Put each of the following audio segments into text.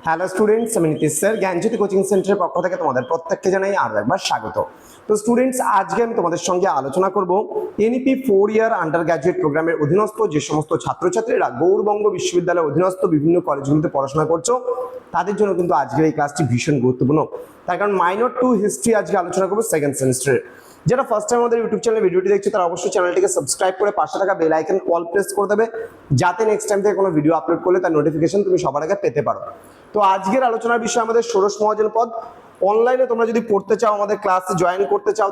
Hello students, আমি Nitish sir জ্ঞানজ্যোতি coaching সেন্টারের পক্ষ থেকে তোমাদের প্রত্যেককে জানাই আরও একবার স্বাগত। তো স্টুডেন্টস, আজকে আমি তোমাদের সঙ্গে আলোচনা করব এনইপি 4 ইয়ার আন্ডার গ্র্যাজুয়েট প্রোগ্রামের অধীনস্থ যে সমস্ত ছাত্রছাত্রীরা গৌড়বঙ্গ বিশ্ববিদ্যালয়ের অধীনস্থ বিভিন্ন কলেজগুলিতে পড়াশোনা করছো তাদের জন্য কিন্তু আজকের এই ক্লাসটি ভীষণ গুরুত্বপূর্ণ। তার কারণ মাইনর টু হিস্ট্রি আজকে আলোচনা করবো সেকেন্ড সেমিস্টারের। যারা ফার্স্ট টাইম আমাদের ইউটিউব চ্যানেলে ভিডিওটি দেখছে তারা অবশ্যই চ্যানেলটিকে সাবস্ক্রাইব করে পাশে থাকা বেল আইকন অল প্রেস করে দেবে, যাতে নেক্সট টাইম থেকে কোনো ভিডিও আপলোড করলে তার নোটিফিকেশন তুমি সবার আগে পেতে পারো। তো আজকের আলোচনার বিষয় আমাদের ষোড়শ মহাজন পদ। অনলাইনে তোমরা যদি পড়তে চাও, আমাদের ক্লাসে জয়েন করতে চাও,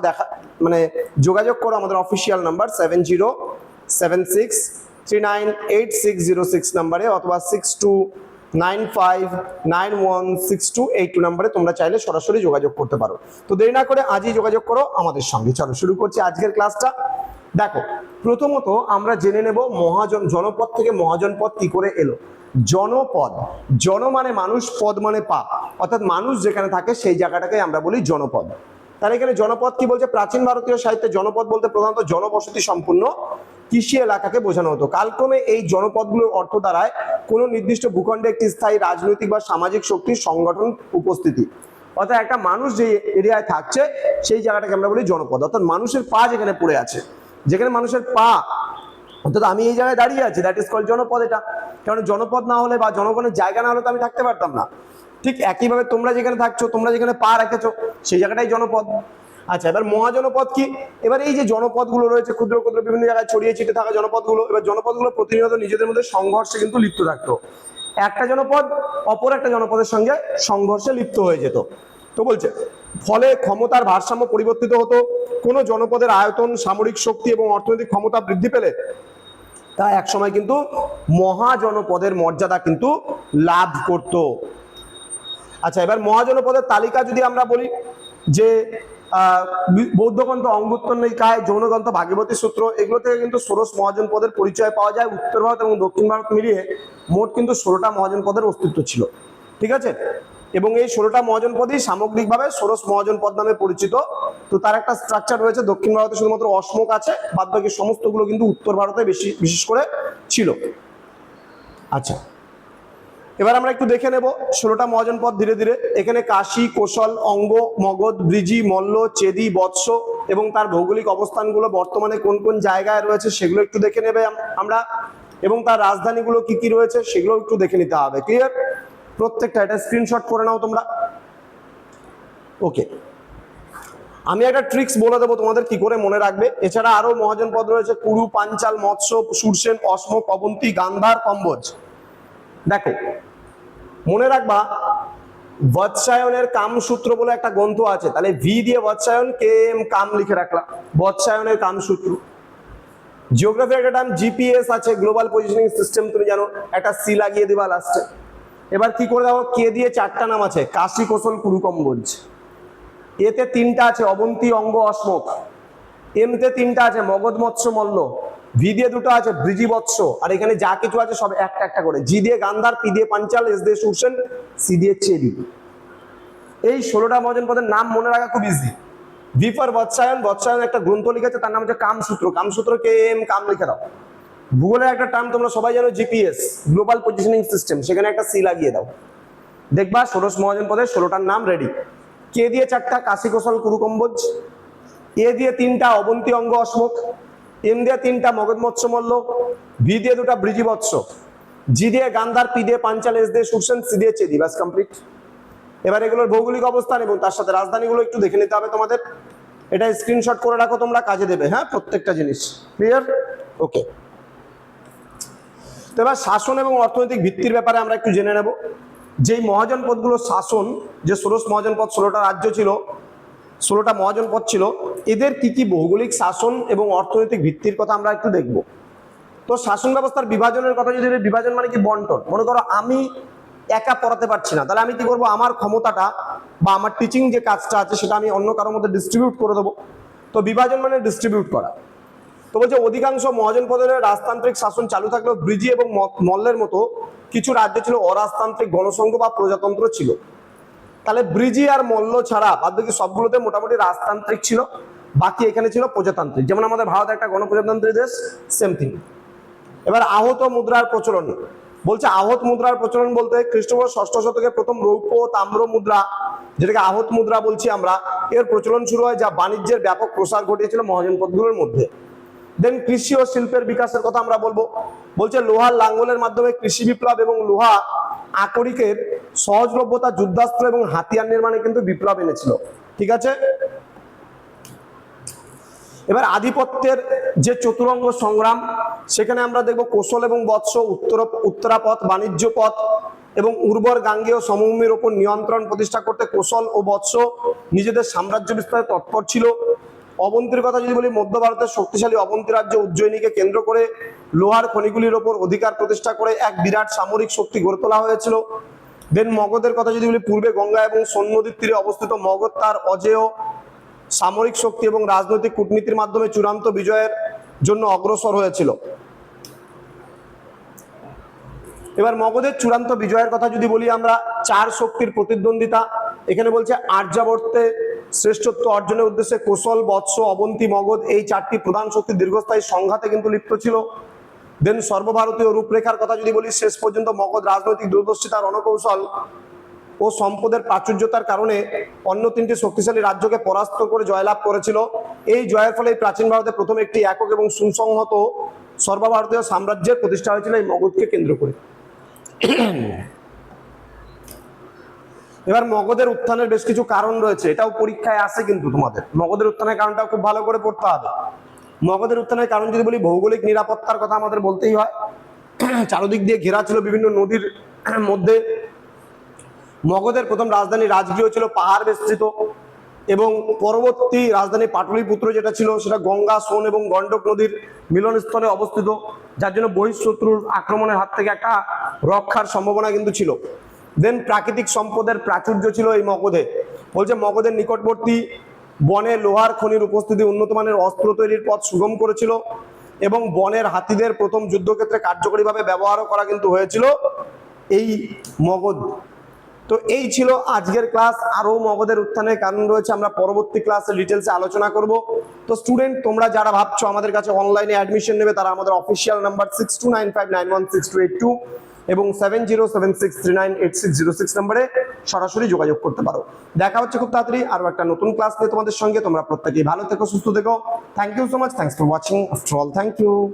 যোগাযোগ করো আমাদের অফিসিয়াল নাম্বার 7076398606 নাম্বারে অথবা 6295916282 নাম্বারে তোমরা চাইলে সরাসরি যোগাযোগ করতে পারো। তো দেরি না করে আজই যোগাযোগ করো আমাদের সঙ্গে। চলো শুরু করছি আজকের ক্লাসটা। দেখো, প্রথমত আমরা জেনে নেব জনপদ থেকে মহাজন পদ কি করে এলো। জনপদ, জন মানে মানুষ, পদ মানে পা, অর্থাৎ মানুষ যেখানে থাকে সেই জায়গাটাকে আমরা বলি জনপদ। তাহলে এখানে জনপদ কি বলছে? প্রাচীন ভারতীয় সাহিত্যে জনপদ বলতে প্রধানত জনবসতি সম্পূর্ণ কৃষি এলাকাকে বোঝানো হতো। কালক্রমে এই জনপদগুলোর অর্থ দাঁড়ায় কোনো নির্দিষ্ট ভূখণ্ডে একটি স্থায়ী রাজনৈতিক বা সামাজিক শক্তির সংগঠন উপস্থিতি। অর্থাৎ একটা মানুষ যে এরিয়ায় থাকছে সেই জায়গাটাকে আমরা বলি জনপদ। অর্থাৎ মানুষের পা যেখানে পড়ে আছে, যেখানে মানুষের পা, অর্থাৎ আমি এই জায়গায় দাঁড়িয়ে আছি, দ্যাট ইজ কল্ড জনপদ। এটা কারণ জনপদ না হলে বা জনগণের জায়গা না হলে তো আমি থাকতে পারতাম না। ঠিক একইভাবে তোমরা যেখানে থাকছো, তোমরা যেখানে পা রেখেছো সেই জায়গাটাই জনপদ। আচ্ছা, এবার মহাজনপদ কি? এবার এই যে জনপদগুলো রয়েছে ক্ষুদ্র ক্ষুদ্র বিভিন্ন জায়গায় ছড়িয়ে ছিটে থাকা জনপদগুলো, এবার জনপদগুলো প্রতিনিয়ত নিজেদের মধ্যে সংঘর্ষে কিন্তু লিপ্ত থাকতো। একটা জনপদ অপর একটা জনপদের সঙ্গে সংঘর্ষে লিপ্ত হয়ে যেত। তো বলছে ফলে ক্ষমতার ভারসাম্য পরিবর্তিত হতো। কোনো জনপদের আয়তন, সামরিক শক্তি এবং অর্থনৈতিক ক্ষমতা বৃদ্ধি পেলে তা একসময় কিন্তু মহাজনপদের মর্যাদা কিন্তু লাভ করত। আচ্ছা, এবার মহাজনপদের তালিকা যদি আমরা বলি, যে বৌদ্ধগ্রন্থ অঙ্গুত্তর নিকায়, যৌনগ্রন্থ ভাগীরথী সূত্র, এগুলো থেকে কিন্তু ষোড়শ মহাজনপদের পরিচয় পাওয়া যায়। উত্তর ভারত এবং দক্ষিণ ভারত মিলিয়ে মোট কিন্তু 16টা মহাজনপদের অস্তিত্ব ছিল। ঠিক আছে, এবং এই 16টা মহাজনপদই সামগ্রিকভাবে ষোড়শ মহাজনপদ নামে পরিচিত। তো তার একটা স্ট্রাকচার রয়েছে। দক্ষিণ ভারতে শুধুমাত্র অশোক আছে, বাদ বাকি সমস্তগুলো কিন্তু উত্তর ভারতে বিশেষ করে ছিল। আচ্ছা, এবার আমরা একটু দেখে নেব 16টা মহাজনপদ ধীরে ধীরে। এখানে কাশী, কোশল, অঙ্গ, মগধ, ব্রিজি, মল্ল, চেদি, বৎস এবং তার ভৌগোলিক অবস্থানগুলো বর্তমানে কোন কোন জায়গায় রয়েছে সেগুলো একটু দেখে নেবে আমরা, এবং তার রাজধানীগুলো কি কি রয়েছে সেগুলো একটু দেখে নিতে হবে। ক্লিয়ার? প্রত্যেকটা এটা স্ক্রিনশট করে নাও তোমরা। ওকে, আমি একটা ট্রিক্স বলে দেবো তোমাদের কি করে মনে রাখবে। এছাড়া আরো মহাজনপদ রয়েছে: কুরু, পাঞ্চাল, মৎস্য, সুরসেন, অশ্মক, অবন্তী, গান্ধার, কম্বোজ। দেখো, মনে রাখবা বৎসায়নের কামসূত্র বলে একটা গ্রন্থ আছে। তাহলে ভি দিয়ে বৎসায়ন, কে এম কাম লিখে রাখলাম, বৎসায়নের কামসূত্র। জিওগ্রাফি একটা টার্ম জিপিএস আছে, গ্লোবাল পজিশনিং সিস্টেম, তুমি জানো, একটা সি লাগিয়ে দিবা লাস্টে। এবার কি করে দাও, কে দিয়ে 4টা নাম আছে: কাশী, কোশল, কুরু, কম্বোজ। এতে 3টা আছে: অবন্তী, অঙ্গ, অশ্মক। এম তে 3টা আছে: মগধ, মৎস্য, মল্ল। ভি দিয়ে 2টো আছে: ব্রিজি, বৎস। আর এখানে যা কিছু আছে সব একটা একটা করে। জি দিয়ে গান্ধার, পি দিয়ে পাঞ্চাল, এস দিয়ে সুরসেন, সি দিয়ে চেদি। এই 16টা মহাজনপদের নাম মনে রাখা খুব easy. V for Vatsyayan, Vatsyayan একটা গ্রন্থ লিখেছে, তার নাম হচ্ছে কামসূত্র, কামসূত্র কে এম কাম লিখে দাও। ভূগোলের একটা টার্ম তোমরা সবাই জানো, জিপিএস, গ্লোবাল পজিশনিং সিস্টেম, সেখানে একটা সি লাগিয়ে দাও। দেখবা ষোড়শ মহাজনপদের 16টার নাম রেডি। কে দিয়ে 4টা: কাশী, কোশল, কুরু, কম্বোজ। এ দিয়ে 3টা: অবন্তী, অঙ্গ, অশ্মক। এম দিয়ে 3টা: মগধ, মৎস্য, মল্ল। ভি দিয়ে 2টা: ব্রিজি, বৎস। জি দিয়ে গান্ধার, পি দিয়ে পাঞ্চাল, এস দিয়ে সুরসেন, সি দিয়ে চেদি। বাস কমপ্লিট। এবার এগুলোর ভৌগোলিক অবস্থান এবং তার সাথে রাজধানীগুলো একটু দেখে নিতে হবে তোমাদের। এটা স্ক্রিনশট করে রাখো, তোমরা কাজে দেবে। হ্যাঁ, প্রত্যেকটা জিনিস ক্লিয়ার? ওকে, তো এবার শাসন এবং অর্থনৈতিক ভিত্তির ব্যাপারে আমরা একটু জেনে নেব। যেই মহাজনপদগুলো শাসন, যে ষোড়শ মহাজনপদ, 16টা রাজ্য ছিল, 16টা মহাজনপদ ছিল, এদের কি কি ভৌগোলিক শাসন এবং অর্থনৈতিক ভিত্তির কথা আমরা একটু দেখব। তো শাসন ব্যবস্থার বিভাজনের কথা যদি, বিভাজন মানে কি? বন্টন। মনে করো আমি একা পড়াতে পারছি না, তাহলে আমি কি করব? আমার ক্ষমতাটা বা আমার টিচিং যে কাজটা আছে সেটা আমি অন্য কারোর মধ্যে ডিস্ট্রিবিউট করে দেবো। তো বিভাজন মানে ডিস্ট্রিবিউট করা। তো বলছে অধিকাংশ মহাজনপদের রাজতান্ত্রিক শাসন চালু থাকলেও ব্রিজি এবং মল্লের মতো কিছু রাজ্য ছিল অরাজতান্ত্রিক, গণসংঘ বা প্রজাতন্ত্র ছিল। তাহলে ব্রিজি আর মল্ল ছাড়া বাদ বাকি সবগুলোতে মোটামুটি রাজতান্ত্রিক ছিল, বাকি এখানে ছিল প্রজাতান্ত্রিক। যেমন আমাদের ভারত একটা গণপ্রজাতন্ত্রী দেশ, সেম থিং। এবার আহত মুদ্রার প্রচলন। বলছে আহত মুদ্রার প্রচলন বলতে খ্রিস্টপূর্ব ষষ্ঠ শতকে প্রথম রৌপ্য ও তাম্র মুদ্রা, যেটাকে আহত মুদ্রা বলছি আমরা, এর প্রচলন শুরু হয়, যা বাণিজ্যের ব্যাপক প্রসার ঘটিয়েছিল মহাজনপদগুলোর মধ্যে। দেন কৃষি ও শিল্পের বিকাশের কথা আমরা বলবো। বলছে লোহার লাঙ্গলের মাধ্যমে কৃষি বিপ্লব এবং লোহা আকরিকের সহজলভ্যতা যুদ্ধাস্ত্র এবং হাতিয়ার নির্মাণে কিন্তু বিপ্লব এনেছিল। ঠিক আছে, এবার আধিপত্যের যে চতুরঙ্গ সংগ্রাম, সেখানে আমরা দেখব কৌশল এবং বৎস, উত্তরাপথ, বাণিজ্য পথ এবং উর্বর গাঙ্গেয় সমভূমির ওপর নিয়ন্ত্রণ প্রতিষ্ঠা করতে কৌশল ও বৎস নিজেদের সাম্রাজ্য বিস্তারে তৎপর ছিল। অবন্তীর কথা যদি বলি, মধ্য ভারতের শক্তিশালী অবন্তী রাজ্য উজ্জয়িনীকে কেন্দ্র করে লোহার খনিগুলির ওপর অধিকার প্রতিষ্ঠা করে এক বিরাট সামরিক শক্তি গড়ে তোলা হয়েছিল। দেন মগধের কথা যদি বলি, পূর্বে গঙ্গা এবং সোন নদীর তীরে অবস্থিত মগধ তার অজেয় সামরিক শক্তি এবং রাজনৈতিক কূটনীতির মাধ্যমে চূড়ান্ত বিজয়ের জন্য অগ্রসর হয়েছিল। এবার মগধের চূড়ান্ত বিজয়ের কথা যদি বলি আমরা, চার শক্তির প্রতিদ্বন্দ্বিতা, এখানে বলছে আর্যাবর্তে শ্রেষ্ঠত্ব অর্জনের উদ্দেশ্যে কৌশল, বৎস, অবন্তী, মগধ এই চারটি প্রধান শক্তি দীর্ঘস্থায়ী সংঘাতে কিন্তু লিপ্ত ছিল। দেন সর্বভারতীয় রূপরেখার কথা যদি বলি, শেষ পর্যন্ত মগধ রাজনৈতিক দূরদর্শিতা, রণকৌশল ও সম্পদের প্রাচুর্যতার কারণে অন্য তিনটি শক্তিশালী রাজ্যকে পরাস্ত করে জয়লাভ করেছিল। এই জয়ের ফলে প্রাচীন ভারতে প্রথম একটি একক এবং সুসংহত সর্বভারতীয় সাম্রাজ্যের প্রতিষ্ঠা হয়েছিল এই মগধকে কেন্দ্র করে। এবার মগধের উত্থানের বেশ কিছু কারণ রয়েছে, এটাও পরীক্ষায় আসে কিন্তু তোমাদের। মগধের উত্থানের কারণটাও খুব ভালো করে পড়তে হবে। মগধের উত্থানের কারণ যদি বলি, ভৌগোলিক নিরাপত্তার কথা আমাদের বলতেই হয়। চারদিক দিয়ে ঘেরা ছিল বিভিন্ন নদীর মধ্যে। মগধের প্রথম রাজধানী রাজগৃহ ছিল পাহাড় বেষ্টিত, এবং পরবর্তী রাজধানী পাটলিপুত্র যেটা ছিল সেটা গঙ্গা, সোন এবং গন্ডক নদীর মিলনস্থলে অবস্থিত, যার জন্য বহিঃশত্রুর আক্রমণের হাত থেকে একটা রক্ষার সম্ভাবনা কিন্তু ছিল। দেন প্রাকৃতিক সম্পদের প্রাচুর্য ছিল এই মগধে। বলছে মগধের নিকটবর্তী বনে লোহার খনির উপস্থিতি উন্নত মানের অস্ত্র তৈরির পথ সুগম করেছিল, এবং বনের হাতিদের প্রথম যুদ্ধক্ষেত্রে কার্যকরীভাবে ব্যবহারও করা কিন্তু হয়েছিল এই মগধ। তো এই ছিল আজকের ক্লাস। আরো মগধের উত্থানের কারণ রয়েছে, আমরা পরবর্তী ক্লাসে ডিটেলসে আলোচনা করব। তো স্টুডেন্ট, তোমরা যারা ভাবছো আমাদের কাছে অনলাইনে অ্যাডমিশন নেবে, তারা আমাদের অফিসিয়াল নাম্বার 6295916282 এবং 7076398606 নম্বরে সরাসরি যোগাযোগ করতে পারো। দেখা হচ্ছে খুব তাড়াতাড়ি আরো একটা নতুন ক্লাস নিয়ে তোমাদের সঙ্গে। তোমরা প্রত্যেকেই ভালো থেকো, সুস্থ থেকো। Thank you so much, thanks for watching. After all, thank you.